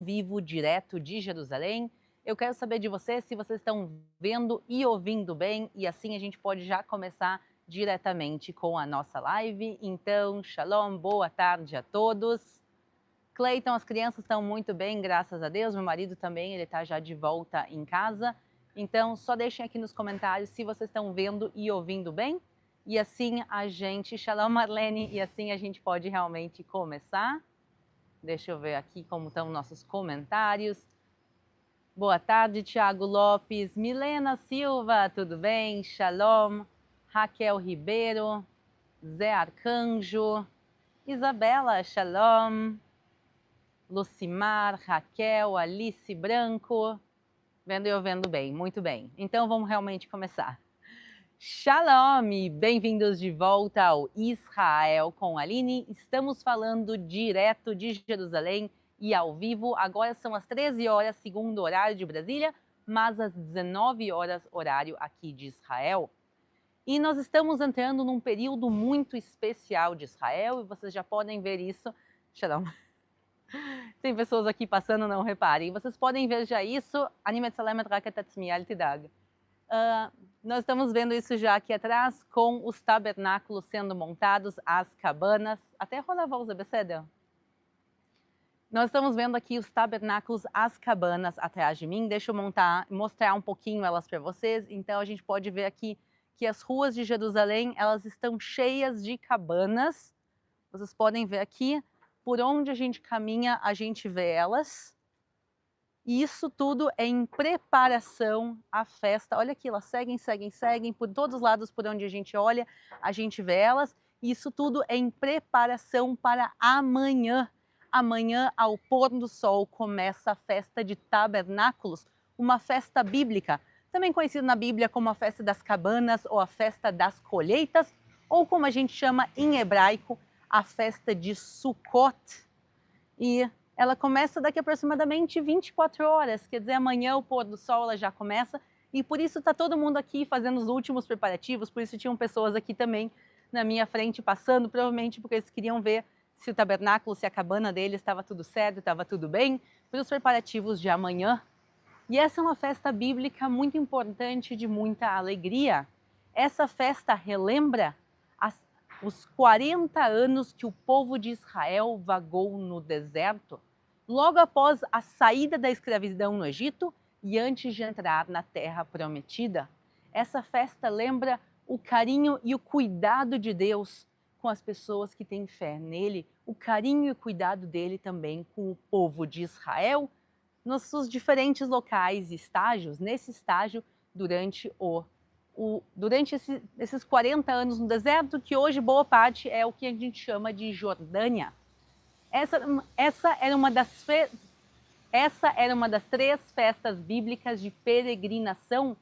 vivo, direto de Jerusalém. Eu quero saber de vocês se vocês estão vendo e ouvindo bem, e assim a gente pode já começar diretamente com a nossa live. Então, shalom, boa tarde a todos. Cleiton, as crianças estão muito bem, graças a Deus. Meu marido também, ele está já de volta em casa. Então, só deixem aqui nos comentários se vocês estão vendo e ouvindo bem. E assim a gente, shalom Marlene, e assim a gente pode realmente começar. Deixa eu ver aqui como estão nossos comentários. Boa tarde, Tiago Lopes. Milena Silva, tudo bem? Shalom. Raquel Ribeiro. Zé Arcanjo. Isabela, shalom. Lucimar, Raquel, Alice Branco. Vendo e ouvindo bem, muito bem. Então vamos realmente começar. Shalom! Bem-vindos de volta ao Israel com a Aline. Estamos falando direto de Jerusalém e ao vivo. Agora são as 13 horas, segundo horário de Brasília, mas às 19 horas, horário aqui de Israel. E nós estamos entrando num período muito especial de Israel e vocês já podem ver isso. Shalom! Tem pessoas aqui passando, não reparem. Vocês podem ver já isso. Nós estamos vendo isso já aqui atrás, com os tabernáculos sendo montados, as cabanas. Até rolar a Beceda. Nós estamos vendo aqui os tabernáculos, as cabanas atrás de mim. Deixa eu mostrar um pouquinho elas para vocês. Então a gente pode ver aqui que as ruas de Jerusalém, elas estão cheias de cabanas. Vocês podem ver aqui, por onde a gente caminha, a gente vê elas. E isso tudo é em preparação à festa. Olha aqui, elas seguem, por todos os lados por onde a gente olha, a gente vê elas. E isso tudo é em preparação para amanhã. Amanhã, ao pôr do sol, começa a festa de tabernáculos, uma festa bíblica, também conhecida na Bíblia como a festa das cabanas ou a festa das colheitas, ou como a gente chama em hebraico, a festa de Sukkot. E ela começa daqui a aproximadamente 24 horas, quer dizer, amanhã o pôr do sol ela já começa, e por isso está todo mundo aqui fazendo os últimos preparativos, por isso tinham pessoas aqui também na minha frente passando, provavelmente porque eles queriam ver se o tabernáculo, se a cabana deles estava tudo certo, estava tudo bem, para os preparativos de amanhã. E essa é uma festa bíblica muito importante, de muita alegria. Essa festa relembra os 40 anos que o povo de Israel vagou no deserto, logo após a saída da escravidão no Egito e antes de entrar na Terra Prometida. Essa festa lembra o carinho e o cuidado de Deus com as pessoas que têm fé nele, o carinho e o cuidado dele também com o povo de Israel, nos seus diferentes locais e estágios, nesse estágio durante esses 40 anos no deserto, que hoje boa parte é o que a gente chama de Jordânia. Essa era uma das 3 festas bíblicas de peregrinação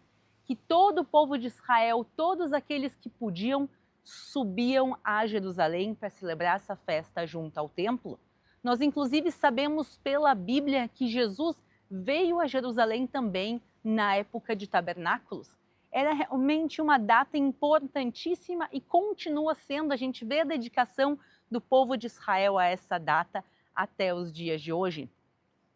que todo o povo de Israel, todos aqueles que podiam, subiam a Jerusalém para celebrar essa festa junto ao templo. Nós, inclusive, sabemos pela Bíblia que Jesus veio a Jerusalém também na época de tabernáculos. Era realmente uma data importantíssima e continua sendo. A gente vê a dedicação do povo de Israel a essa data até os dias de hoje.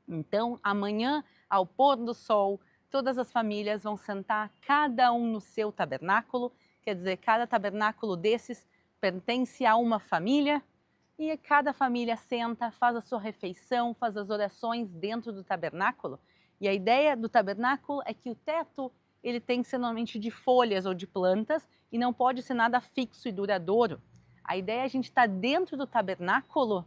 Então, amanhã, ao pôr do sol, todas as famílias vão sentar, cada um no seu tabernáculo. Quer dizer, cada tabernáculo desses pertence a uma família. E cada família senta, faz a sua refeição, faz as orações dentro do tabernáculo. E a ideia do tabernáculo é que o teto ele tem que ser normalmente de folhas ou de plantas e não pode ser nada fixo e duradouro. A ideia é a gente estar dentro do tabernáculo,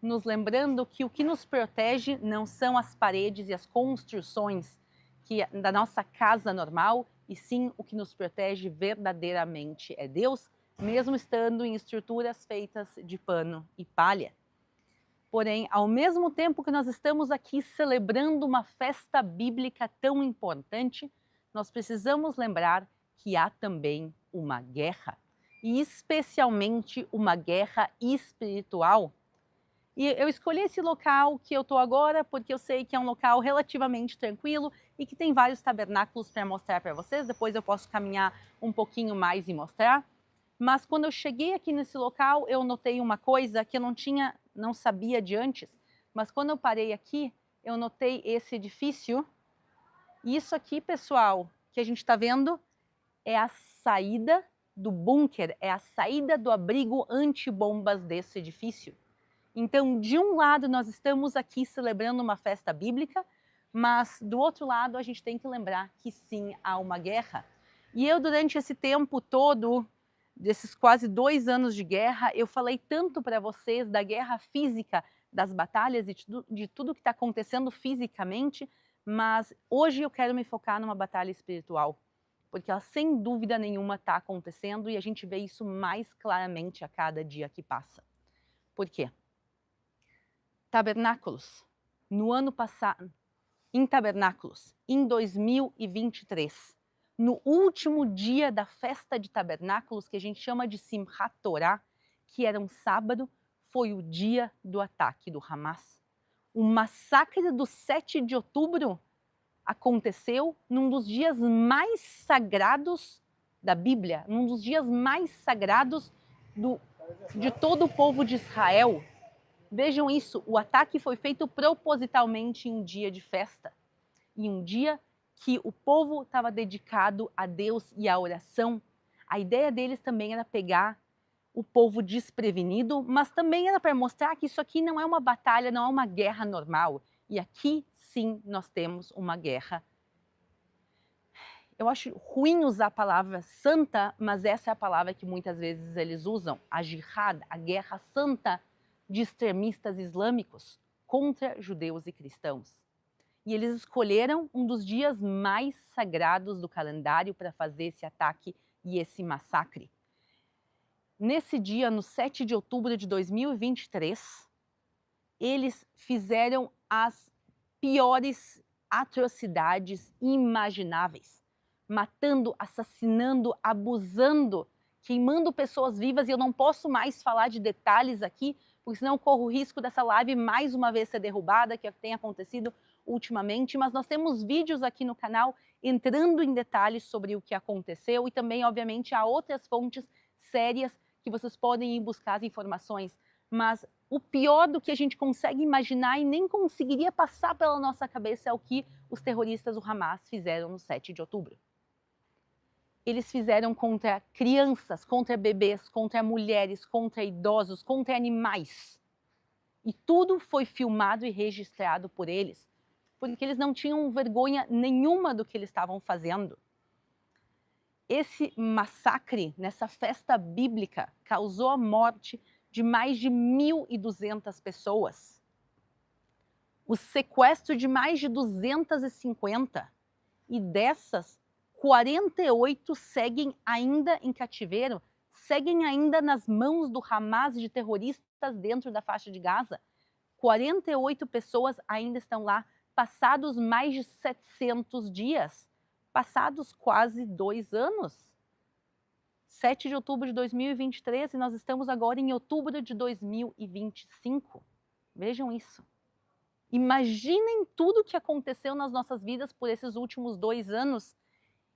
nos lembrando que o que nos protege não são as paredes e as construções da nossa casa normal, e sim o que nos protege verdadeiramente é Deus, mesmo estando em estruturas feitas de pano e palha. Porém, ao mesmo tempo que nós estamos aqui celebrando uma festa bíblica tão importante, nós precisamos lembrar que há também uma guerra, e especialmente uma guerra espiritual. E eu escolhi esse local que eu estou agora porque eu sei que é um local relativamente tranquilo e que tem vários tabernáculos para mostrar para vocês. Depois eu posso caminhar um pouquinho mais e mostrar. Mas quando eu cheguei aqui nesse local, eu notei uma coisa que eu não sabia de antes. Mas quando eu parei aqui, eu notei esse edifício. E isso aqui, pessoal, que a gente está vendo, é a saída do bunker, é a saída do abrigo antibombas desse edifício. Então, de um lado, nós estamos aqui celebrando uma festa bíblica, mas do outro lado, a gente tem que lembrar que sim, há uma guerra. E eu, durante esse tempo todo, desses quase 2 anos de guerra, eu falei tanto para vocês da guerra física, das batalhas e de tudo que está acontecendo fisicamente, mas hoje eu quero me focar numa batalha espiritual, porque ela sem dúvida nenhuma está acontecendo e a gente vê isso mais claramente a cada dia que passa. Por quê? Tabernáculos, no ano passado, em Tabernáculos, em 2023, no último dia da festa de Tabernáculos, que a gente chama de Simchat Torah, que era um sábado, foi o dia do ataque do Hamas. O massacre do 7 de outubro aconteceu num dos dias mais sagrados da Bíblia, num dos dias mais sagrados de todo o povo de Israel. Vejam isso, o ataque foi feito propositalmente em um dia de festa, em um dia que o povo estava dedicado a Deus e à oração. A ideia deles também era pegar o povo desprevenido, mas também era para mostrar que isso aqui não é uma batalha, não é uma guerra normal. E aqui, sim, nós temos uma guerra. Eu acho ruim usar a palavra santa, mas essa é a palavra que muitas vezes eles usam, a jihad, a guerra santa de extremistas islâmicos contra judeus e cristãos. E eles escolheram um dos dias mais sagrados do calendário para fazer esse ataque e esse massacre. Nesse dia, no 7 de outubro de 2023, eles fizeram as piores atrocidades imagináveis, matando, assassinando, abusando, queimando pessoas vivas, e eu não posso mais falar de detalhes aqui, porque senão eu corro o risco dessa live mais uma vez ser derrubada, que tem acontecido ultimamente, mas nós temos vídeos aqui no canal entrando em detalhes sobre o que aconteceu e também, obviamente, há outras fontes sérias que vocês podem ir buscar as informações, mas o pior do que a gente consegue imaginar e nem conseguiria passar pela nossa cabeça é o que os terroristas do Hamas fizeram no 7 de outubro. Eles fizeram contra crianças, contra bebês, contra mulheres, contra idosos, contra animais. E tudo foi filmado e registrado por eles, porque eles não tinham vergonha nenhuma do que eles estavam fazendo. Esse massacre, nessa festa bíblica, causou a morte de mais de 1.200 pessoas. O sequestro de mais de 250. E dessas, 48 seguem ainda em cativeiro, seguem ainda nas mãos do Hamas de terroristas dentro da faixa de Gaza. 48 pessoas ainda estão lá, passados mais de 700 dias, passados quase 2 anos. 7 de outubro de 2023 e nós estamos agora em outubro de 2025. Vejam isso. Imaginem tudo o que aconteceu nas nossas vidas por esses últimos 2 anos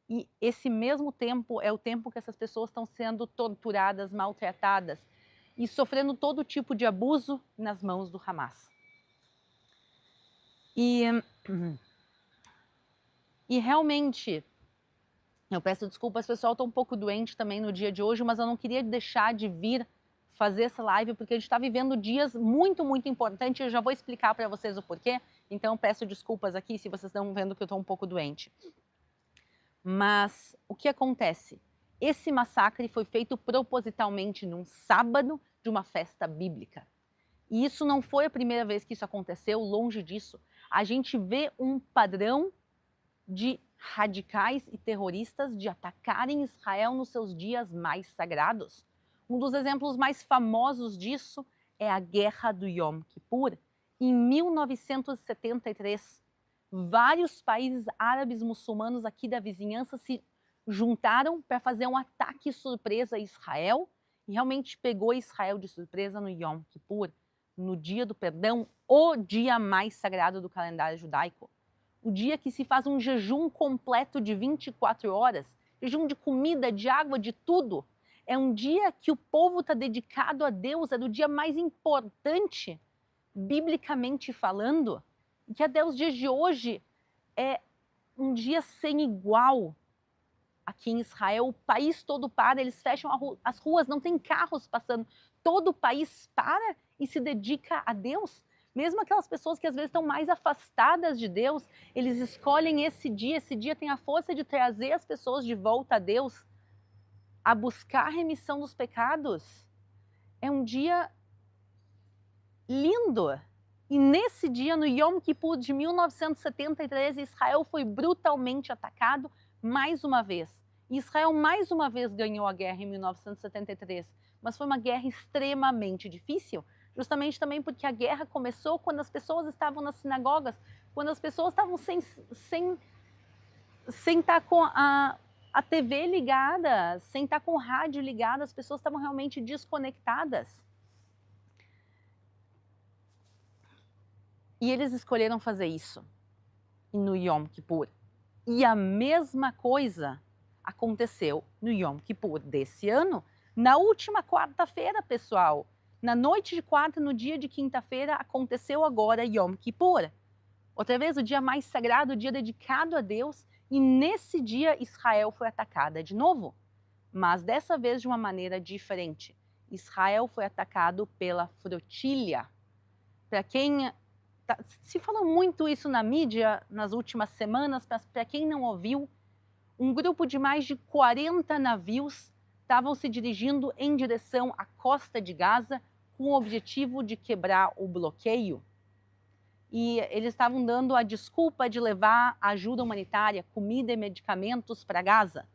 e esse mesmo tempo é o tempo que essas pessoas estão sendo torturadas, maltratadas e sofrendo todo tipo de abuso nas mãos do Hamas. E realmente, eu peço desculpas, pessoal, estou um pouco doente também no dia de hoje, mas eu não queria deixar de vir fazer essa live, porque a gente está vivendo dias muito, muito importantes, eu já vou explicar para vocês o porquê, então peço desculpas aqui se vocês estão vendo que eu estou um pouco doente. Mas o que acontece? Esse massacre foi feito propositalmente num sábado de uma festa bíblica. E isso não foi a primeira vez que isso aconteceu, longe disso. A gente vê um padrão de radicais e terroristas de atacarem Israel nos seus dias mais sagrados. Um dos exemplos mais famosos disso é a Guerra do Yom Kippur. Em 1973, vários países árabes muçulmanos aqui da vizinhança se juntaram para fazer um ataque surpresa a Israel e realmente pegou Israel de surpresa no Yom Kippur, no dia do perdão, o dia mais sagrado do calendário judaico. O dia que se faz um jejum completo de 24 horas, jejum de comida, de água, de tudo. É um dia que o povo está dedicado a Deus, é do dia mais importante, biblicamente falando. E que até os dias de hoje é um dia sem igual aqui em Israel. O país todo para, eles fecham as ruas, não tem carros passando. Todo o país para e se dedica a Deus. Mesmo aquelas pessoas que às vezes estão mais afastadas de Deus, eles escolhem esse dia tem a força de trazer as pessoas de volta a Deus, a buscar a remissão dos pecados. É um dia lindo. E nesse dia, no Yom Kippur de 1973, Israel foi brutalmente atacado mais uma vez. Israel mais uma vez ganhou a guerra em 1973, mas foi uma guerra extremamente difícil, justamente também porque a guerra começou quando as pessoas estavam nas sinagogas, quando as pessoas estavam sem estar com a TV ligada, sem estar com o rádio ligado, as pessoas estavam realmente desconectadas. E eles escolheram fazer isso no Yom Kippur. E a mesma coisa aconteceu no Yom Kippur desse ano, na última quarta-feira, pessoal. Na noite de quarta, no dia de quinta-feira, aconteceu agora Yom Kippur. Outra vez, o dia mais sagrado, o dia dedicado a Deus. E nesse dia, Israel foi atacada de novo. Mas dessa vez de uma maneira diferente. Israel foi atacado pela flotilha. Para quem... Se falou muito isso na mídia nas últimas semanas, para quem não ouviu, um grupo de mais de 40 navios estavam se dirigindo em direção à costa de Gaza com o objetivo de quebrar o bloqueio. E eles estavam dando a desculpa de levar ajuda humanitária, comida e medicamentos para Gaza.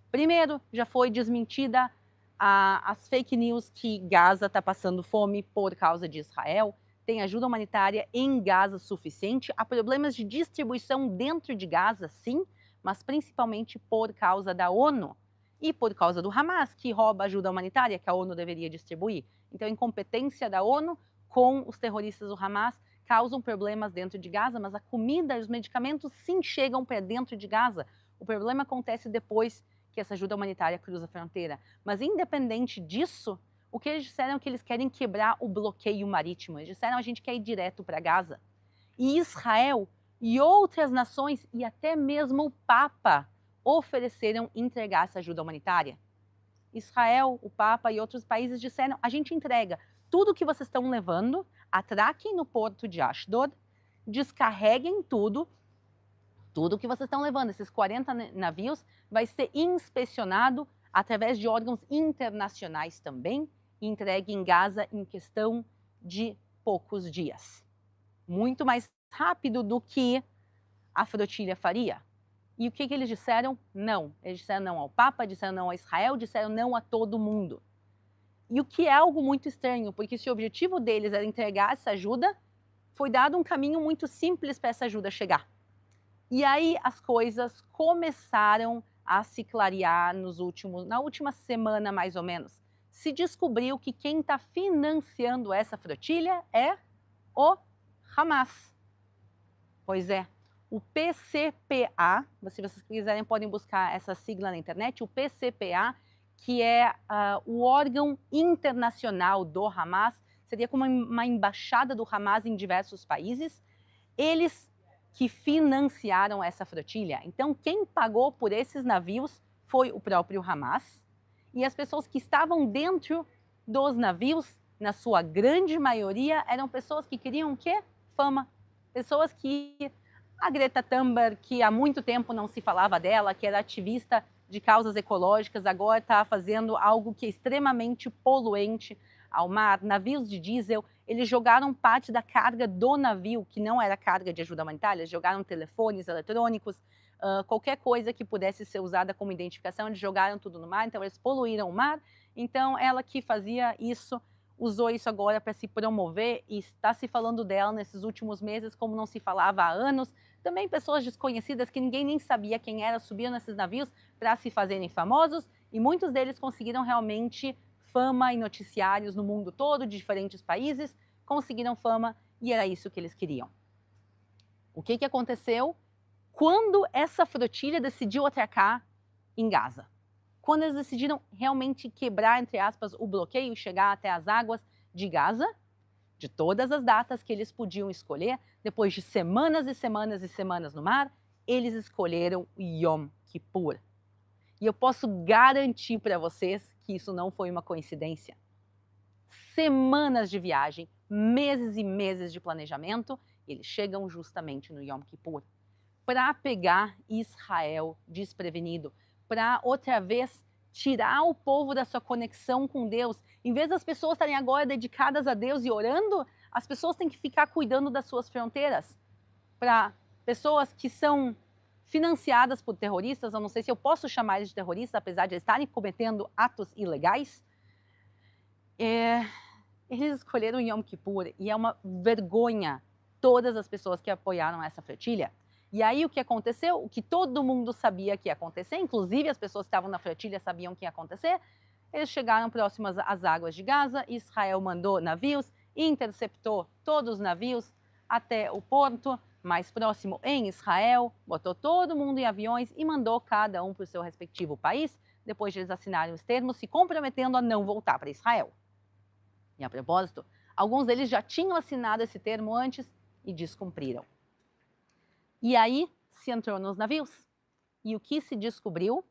Primeiro, já foi desmentida as fake news que Gaza está passando fome por causa de Israel. Tem ajuda humanitária em Gaza suficiente. Há problemas de distribuição dentro de Gaza, sim, mas principalmente por causa da ONU e por causa do Hamas, que rouba ajuda humanitária que a ONU deveria distribuir. Então, a incompetência da ONU com os terroristas do Hamas causam problemas dentro de Gaza, mas a comida e os medicamentos sim chegam para dentro de Gaza. O problema acontece depois que essa ajuda humanitária cruza a fronteira. Mas, independente disso, o que eles disseram é que eles querem quebrar o bloqueio marítimo. Eles disseram a gente quer ir direto para Gaza. E Israel e outras nações, e até mesmo o Papa, ofereceram entregar essa ajuda humanitária. Israel, o Papa e outros países disseram, a gente entrega tudo que vocês estão levando, atraquem no porto de Ashdod, descarreguem tudo que vocês estão levando, esses 40 navios, vai ser inspecionado através de órgãos internacionais também, e entregue em Gaza em questão de poucos dias. Muito mais rápido do que a flotilha faria. E o que eles disseram? Não. Eles disseram não ao Papa, disseram não a Israel, disseram não a todo mundo. E o que é algo muito estranho, porque se o objetivo deles era entregar essa ajuda, foi dado um caminho muito simples para essa ajuda chegar. E aí as coisas começaram a se clarear na última semana, mais ou menos. Se descobriu que quem está financiando essa flotilha é o Hamas. Pois é, o PCPA, se vocês quiserem podem buscar essa sigla na internet, o PCPA, que é o órgão internacional do Hamas, seria como uma embaixada do Hamas em diversos países, eles que financiaram essa flotilha. Então, quem pagou por esses navios foi o próprio Hamas, e as pessoas que estavam dentro dos navios, na sua grande maioria, eram pessoas que queriam o quê? Fama. Pessoas que... A Greta Thunberg, que há muito tempo não se falava dela, que era ativista de causas ecológicas, agora está fazendo algo que é extremamente poluente ao mar. Navios de diesel, eles jogaram parte da carga do navio, que não era carga de ajuda humanitária, eles jogaram telefones eletrônicos, qualquer coisa que pudesse ser usada como identificação, eles jogaram tudo no mar, então eles poluíram o mar. Então ela que fazia isso, usou isso agora para se promover e está se falando dela nesses últimos meses como não se falava há anos. Também pessoas desconhecidas que ninguém nem sabia quem era, subiam nesses navios para se fazerem famosos, e muitos deles conseguiram realmente fama em noticiários no mundo todo, de diferentes países, conseguiram fama e era isso que eles queriam. O que aconteceu quando essa flotilha decidiu atracar em Gaza? Quando eles decidiram realmente quebrar, entre aspas, o bloqueio e chegar até as águas de Gaza, De todas as datas que eles podiam escolher, depois de semanas e semanas e semanas no mar, eles escolheram Yom Kippur. E eu posso garantir para vocês que isso não foi uma coincidência. Semanas de viagem, meses e meses de planejamento, eles chegam justamente no Yom Kippur para pegar Israel desprevenido, para outra vez tirar o povo da sua conexão com Deus. Em vez das pessoas estarem agora dedicadas a Deus e orando, as pessoas têm que ficar cuidando das suas fronteiras. Para pessoas que são financiadas por terroristas, eu não sei se eu posso chamar eles de terroristas, apesar de eles estarem cometendo atos ilegais, eles escolheram Yom Kippur e é uma vergonha todas as pessoas que apoiaram essa flotilha. E aí o que aconteceu? O que todo mundo sabia que ia acontecer, inclusive as pessoas que estavam na flotilha sabiam que ia acontecer, eles chegaram próximas às águas de Gaza, Israel mandou navios, interceptou todos os navios até o porto mais próximo em Israel, botou todo mundo em aviões e mandou cada um para o seu respectivo país, depois de eles assinarem os termos, se comprometendo a não voltar para Israel. E a propósito, alguns deles já tinham assinado esse termo antes e descumpriram. E aí se entrou nos navios. E o que se descobriu,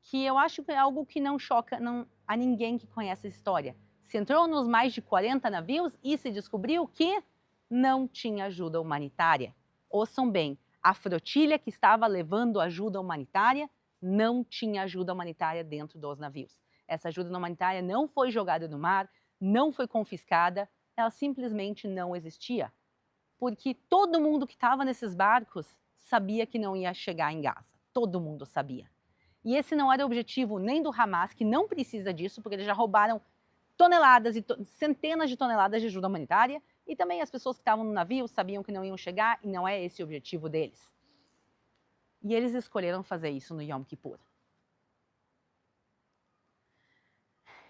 que eu acho que é algo que não choca a ninguém que conhece a história. Se entrou nos mais de 40 navios e se descobriu que não tinha ajuda humanitária. Ouçam bem, a flotilha que estava levando ajuda humanitária não tinha ajuda humanitária dentro dos navios. Essa ajuda humanitária não foi jogada no mar, não foi confiscada, ela simplesmente não existia. Porque todo mundo que estava nesses barcos sabia que não ia chegar em Gaza. Todo mundo sabia. E esse não era o objetivo nem do Hamas, que não precisa disso, porque eles já roubaram toneladas e centenas de toneladas de ajuda humanitária, e também as pessoas que estavam no navio sabiam que não iam chegar, e não é esse o objetivo deles. E eles escolheram fazer isso no Yom Kippur.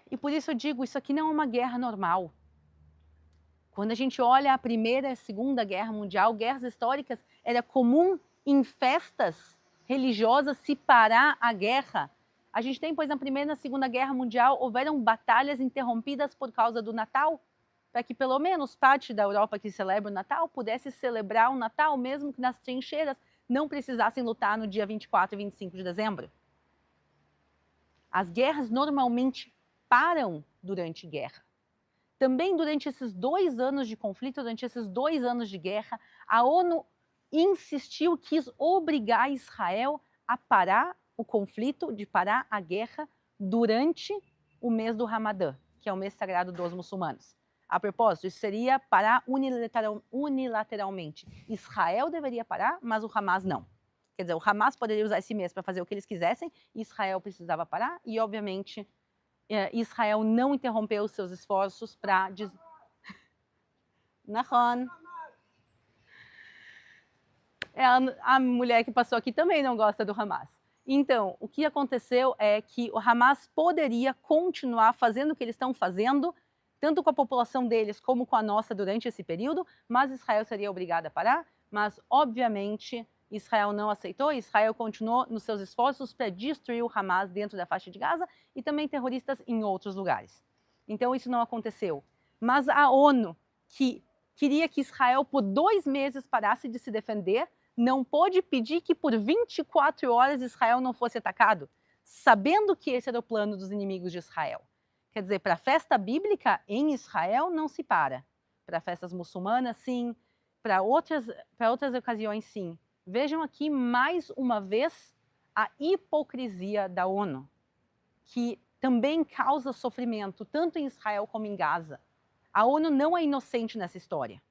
E por isso eu digo, isso aqui não é uma guerra normal. Quando a gente olha a Primeira e a Segunda Guerra Mundial, guerras históricas, era comum em festas religiosas se parar a guerra. A gente tem, pois, na Primeira e na Segunda Guerra Mundial, houveram batalhas interrompidas por causa do Natal, para que pelo menos parte da Europa que celebra o Natal pudesse celebrar o Natal, mesmo que nas trincheiras não precisassem lutar no dia 24 e 25 de dezembro. As guerras normalmente param durante guerra. Também durante esses 2 anos de conflito, durante esses 2 anos de guerra, a ONU insistiu, quis obrigar Israel a parar o conflito, de parar a guerra durante o mês do Ramadã, que é o mês sagrado dos muçulmanos. A propósito, isso seria parar unilateralmente. Israel deveria parar, mas o Hamas não. Quer dizer, o Hamas poderia usar esse mês para fazer o que eles quisessem, Israel precisava parar e, obviamente, Israel não interrompeu os seus esforços para... Nahon. A mulher que passou aqui também não gosta do Hamas. Então, o que aconteceu é que o Hamas poderia continuar fazendo o que eles estão fazendo, tanto com a população deles como com a nossa durante esse período, mas Israel seria obrigada a parar, mas, obviamente, Israel não aceitou, Israel continuou nos seus esforços para destruir o Hamas dentro da faixa de Gaza e também terroristas em outros lugares. Então isso não aconteceu. Mas a ONU, que queria que Israel por 2 meses parasse de se defender, não pôde pedir que por 24 horas Israel não fosse atacado, sabendo que esse era o plano dos inimigos de Israel. Quer dizer, para a festa bíblica em Israel não se para. Para festas muçulmanas, sim. Para outras ocasiões, sim. Vejam aqui mais uma vez a hipocrisia da ONU, que também causa sofrimento tanto em Israel como em Gaza. A ONU não é inocente nessa história.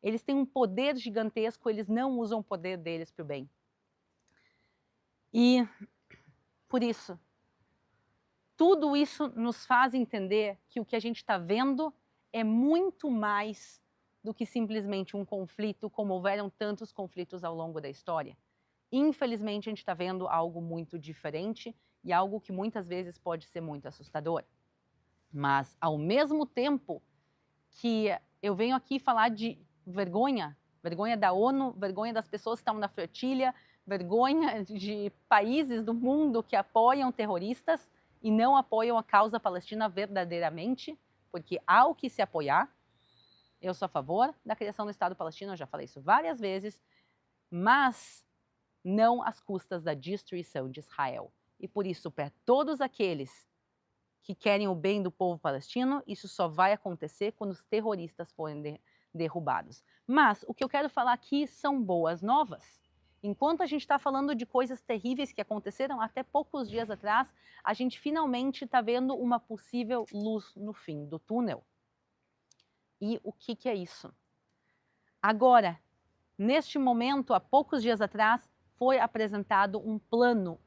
Eles têm um poder gigantesco, eles não usam o poder deles para o bem. E, por isso, tudo isso nos faz entender que o que a gente está vendo é muito mais do que simplesmente um conflito, como houveram tantos conflitos ao longo da história. Infelizmente, a gente está vendo algo muito diferente e algo que muitas vezes pode ser muito assustador. Mas, ao mesmo tempo que eu venho aqui falar de vergonha, vergonha da ONU, vergonha das pessoas que estão na flotilha, vergonha de países do mundo que apoiam terroristas e não apoiam a causa palestina verdadeiramente, porque há o que se apoiar. Eu sou a favor da criação do Estado palestino, eu já falei isso várias vezes, mas não às custas da destruição de Israel. E por isso, para todos aqueles que querem o bem do povo palestino, isso só vai acontecer quando os terroristas forem derrubados. Mas o que eu quero falar aqui são boas novas. Enquanto a gente está falando de coisas terríveis que aconteceram até poucos dias atrás, a gente finalmente está vendo uma possível luz no fim do túnel. E o que é isso? Agora, neste momento, há poucos dias atrás, foi apresentado um plano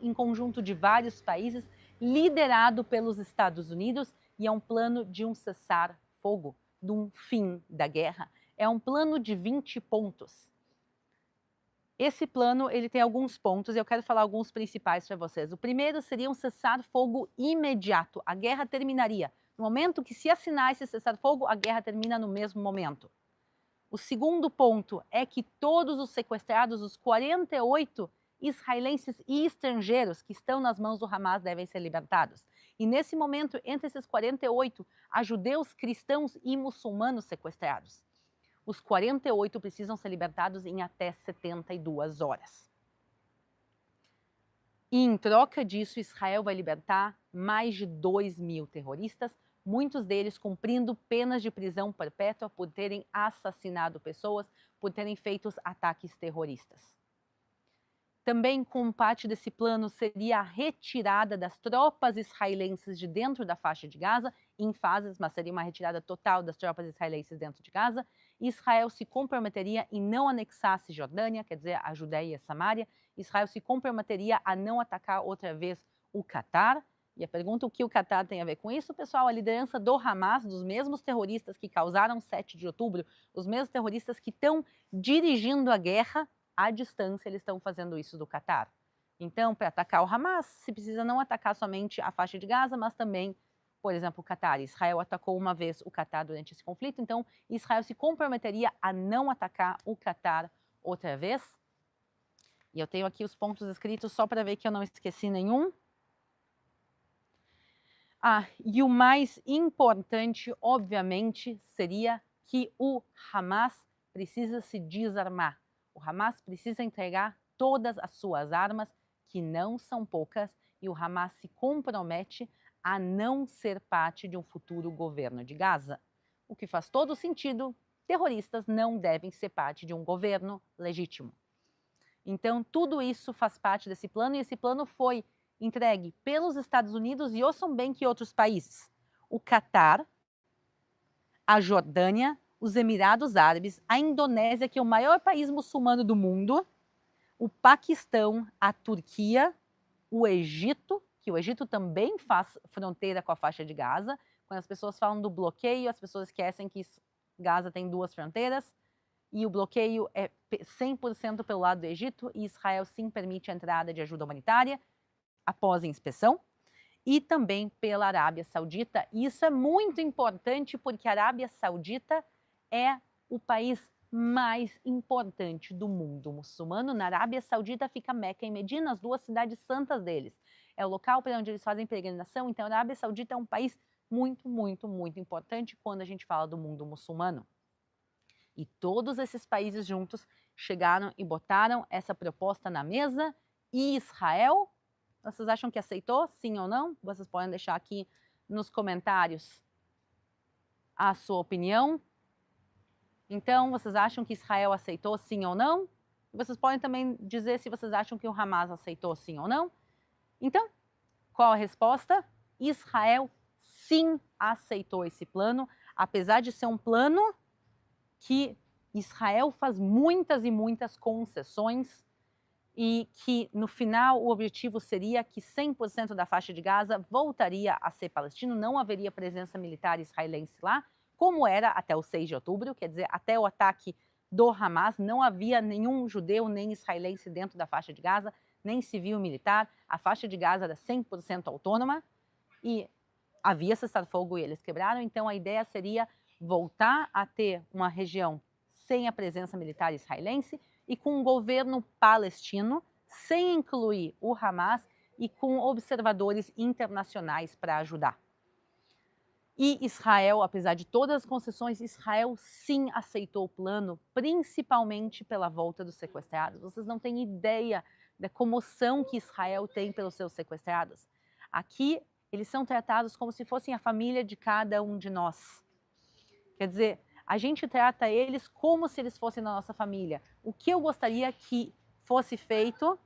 em conjunto de vários países, liderado pelos Estados Unidos, e é um plano de um cessar-fogo, de um fim da guerra. É um plano de 20 pontos. Esse plano ele tem alguns pontos e eu quero falar alguns principais para vocês. O primeiro seria um cessar-fogo imediato. A guerra terminaria. No momento que se assinar esse cessar-fogo, a guerra termina no mesmo momento. O segundo ponto é que todos os sequestrados, os 48 israelenses e estrangeiros que estão nas mãos do Hamas devem ser libertados. E nesse momento, entre esses 48, há judeus, cristãos e muçulmanos sequestrados. Os 48 precisam ser libertados em até 72 horas. E em troca disso, Israel vai libertar mais de 2.000 terroristas, muitos deles cumprindo penas de prisão perpétua por terem assassinado pessoas, por terem feito ataques terroristas. Também, como parte desse plano, seria a retirada das tropas israelenses de dentro da faixa de Gaza, em fases, mas seria uma retirada total das tropas israelenses dentro de Gaza. Israel se comprometeria em não anexar a Cisjordânia, quer dizer, a Judéia e a Samária. Israel se comprometeria a não atacar outra vez o Catar. E a pergunta, o que o Catar tem a ver com isso, pessoal? A liderança do Hamas, dos mesmos terroristas que causaram 7 de outubro, os mesmos terroristas que estão dirigindo a guerra, à distância eles estão fazendo isso do Catar. Então, para atacar o Hamas, se precisa não atacar somente a faixa de Gaza, mas também, por exemplo, o Catar. Israel atacou uma vez o Catar durante esse conflito, então Israel se comprometeria a não atacar o Catar outra vez. E eu tenho aqui os pontos escritos só para ver que eu não esqueci nenhum. E o mais importante, obviamente, seria que o Hamas precisa se desarmar. O Hamas precisa entregar todas as suas armas, que não são poucas, e o Hamas se compromete a não ser parte de um futuro governo de Gaza. O que faz todo sentido, terroristas não devem ser parte de um governo legítimo. Então, tudo isso faz parte desse plano, e esse plano foi entregue pelos Estados Unidos e ouçam bem que outros países. O Catar, a Jordânia, os Emirados Árabes, a Indonésia, que é o maior país muçulmano do mundo, o Paquistão, a Turquia, o Egito, que o Egito também faz fronteira com a faixa de Gaza. Quando as pessoas falam do bloqueio, as pessoas esquecem que Gaza tem 2 fronteiras, e o bloqueio é 100% pelo lado do Egito, e Israel sim permite a entrada de ajuda humanitária após a inspeção, e também pela Arábia Saudita. E isso é muito importante porque a Arábia Saudita é o país mais importante do mundo muçulmano. Na Arábia Saudita fica Meca e Medina, as 2 cidades santas deles. É o local para onde eles fazem peregrinação, então a Arábia Saudita é um país muito, muito, muito importante quando a gente fala do mundo muçulmano. E todos esses países juntos chegaram e botaram essa proposta na mesa, e Israel, vocês acham que aceitou, sim ou não? Vocês podem deixar aqui nos comentários a sua opinião. Então, vocês acham que Israel aceitou, sim ou não? Vocês podem também dizer se vocês acham que o Hamas aceitou, sim ou não. Então, qual a resposta? Israel sim aceitou esse plano, apesar de ser um plano que Israel faz muitas e muitas concessões, e que no final o objetivo seria que 100% da faixa de Gaza voltaria a ser palestino, não haveria presença militar israelense lá, como era até o 6 de outubro, quer dizer, até o ataque do Hamas, não havia nenhum judeu nem israelense dentro da faixa de Gaza, nem civil militar, a faixa de Gaza era 100% autônoma, e havia cessar-fogo e eles quebraram, então a ideia seria voltar a ter uma região sem a presença militar israelense e com um governo palestino, sem incluir o Hamas e com observadores internacionais para ajudar. E Israel, apesar de todas as concessões, Israel sim aceitou o plano, principalmente pela volta dos sequestrados. Vocês não têm ideia da comoção que Israel tem pelos seus sequestrados. Aqui, eles são tratados como se fossem a família de cada um de nós. Quer dizer, a gente trata eles como se eles fossem da nossa família. O que eu gostaria que fosse feito,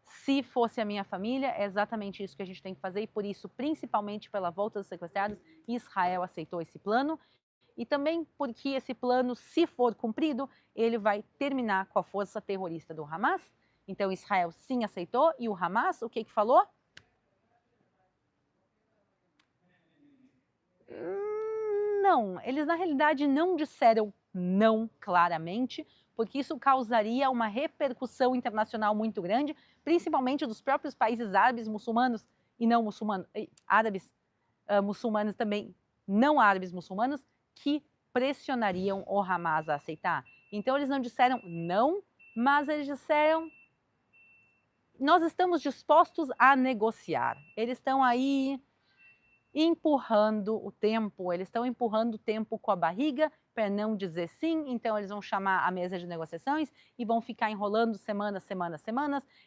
se fosse a minha família, é exatamente isso que a gente tem que fazer, e por isso, principalmente pela volta dos sequestrados, Israel aceitou esse plano, e também porque esse plano, se for cumprido, ele vai terminar com a força terrorista do Hamas. Então Israel sim aceitou, e o Hamas, o que falou? Não, eles na realidade não disseram não claramente, porque isso causaria uma repercussão internacional muito grande, principalmente dos próprios países árabes muçulmanos e não muçulmanos, árabes muçulmanos também, não árabes muçulmanos, que pressionariam o Hamas a aceitar. Então eles não disseram não, mas eles disseram nós estamos dispostos a negociar. Eles estão aí empurrando o tempo, eles estão empurrando o tempo com a barriga para não dizer sim, então eles vão chamar a mesa de negociações e vão ficar enrolando semanas,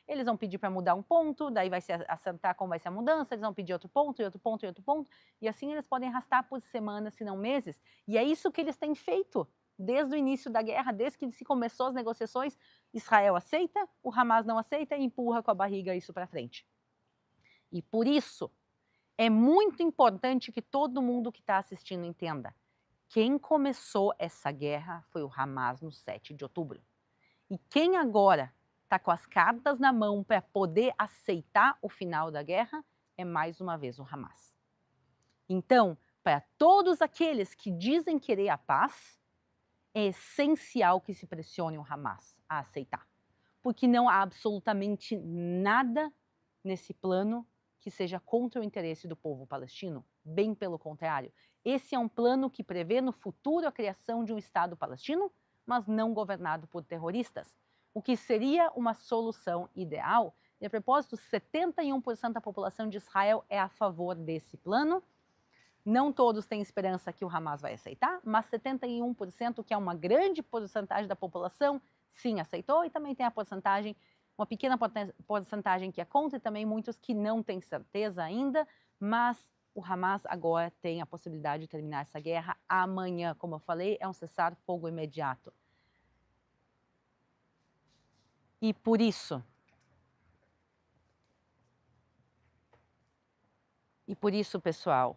eles vão pedir para mudar um ponto, daí vai se assentar como vai ser a mudança, eles vão pedir outro ponto, e outro ponto, e outro ponto, e assim eles podem arrastar por semanas, se não meses, e é isso que eles têm feito desde o início da guerra, desde que se começou as negociações, Israel aceita, o Hamas não aceita e empurra com a barriga isso para frente. E por isso, é muito importante que todo mundo que está assistindo entenda. Quem começou essa guerra foi o Hamas no 7 de outubro. E quem agora está com as cartas na mão para poder aceitar o final da guerra é mais uma vez o Hamas. Então, para todos aqueles que dizem querer a paz, é essencial que se pressione o Hamas a aceitar. Porque não há absolutamente nada nesse plano que seja contra o interesse do povo palestino, bem pelo contrário. Esse é um plano que prevê no futuro a criação de um Estado palestino, mas não governado por terroristas, o que seria uma solução ideal. E a propósito, 71% da população de Israel é a favor desse plano. Não todos têm esperança que o Hamas vai aceitar, mas 71%, que é uma grande porcentagem da população, sim aceitou, e também tem a porcentagem, uma pequena porcentagem que é contra, e também muitos que não têm certeza ainda, mas o Hamas agora tem a possibilidade de terminar essa guerra amanhã. Como eu falei, é um cessar-fogo imediato. E por isso, pessoal,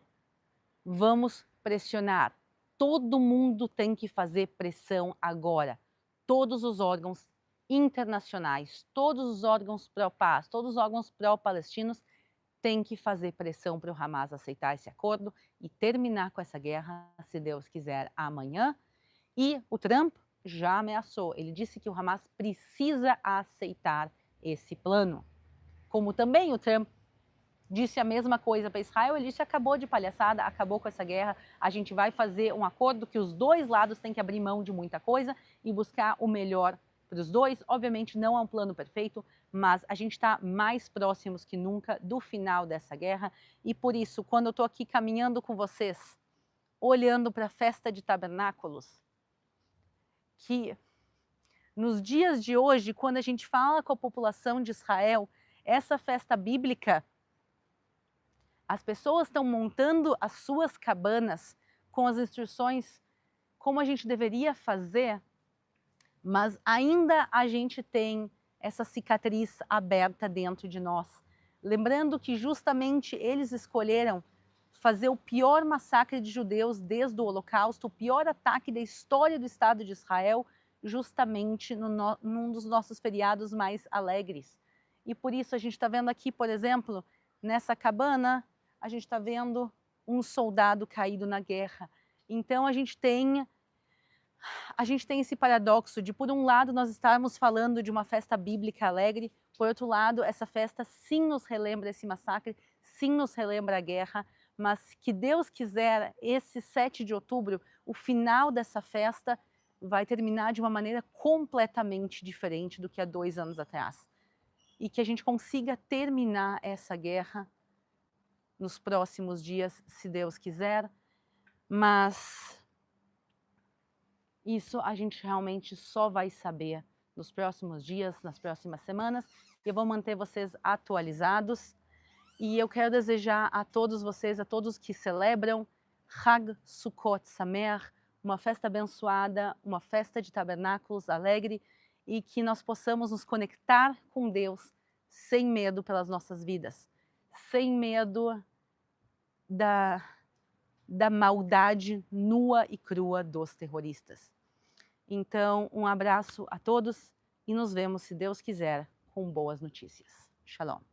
vamos pressionar. Todo mundo tem que fazer pressão agora. Todos os órgãos internacionais, todos os órgãos pró-paz, todos os órgãos pró-palestinos têm que fazer pressão para o Hamas aceitar esse acordo e terminar com essa guerra, se Deus quiser, amanhã. E o Trump já ameaçou. Ele disse que o Hamas precisa aceitar esse plano. Como também o Trump disse a mesma coisa para Israel, ele disse: acabou de palhaçada, acabou com essa guerra, a gente vai fazer um acordo que os dois lados têm que abrir mão de muita coisa e buscar o melhor para os dois. Obviamente não é um plano perfeito, mas a gente está mais próximos que nunca do final dessa guerra, e por isso, quando eu estou aqui caminhando com vocês, olhando para a festa de tabernáculos, que nos dias de hoje, quando a gente fala com a população de Israel, essa festa bíblica, as pessoas estão montando as suas cabanas com as instruções como a gente deveria fazer, mas ainda a gente tem essa cicatriz aberta dentro de nós. Lembrando que justamente eles escolheram fazer o pior massacre de judeus desde o Holocausto, o pior ataque da história do Estado de Israel, justamente num dos nossos feriados mais alegres. E por isso a gente está vendo aqui, por exemplo, nessa cabana, a gente está vendo um soldado caído na guerra. Então a gente tem esse paradoxo de, por um lado, nós estarmos falando de uma festa bíblica alegre, por outro lado, essa festa sim nos relembra esse massacre, sim nos relembra a guerra, mas que Deus quiser, esse 7 de outubro, o final dessa festa vai terminar de uma maneira completamente diferente do que há 2 anos atrás. E que a gente consiga terminar essa guerra nos próximos dias, se Deus quiser. mas isso a gente realmente só vai saber nos próximos dias, nas próximas semanas. Eu vou manter vocês atualizados e eu quero desejar a todos vocês, a todos que celebram, Hag Sukkot Sameach, uma festa abençoada, uma festa de tabernáculos alegre e que nós possamos nos conectar com Deus sem medo pelas nossas vidas, sem medo da maldade nua e crua dos terroristas. Então, um abraço a todos e nos vemos, se Deus quiser, com boas notícias. Shalom.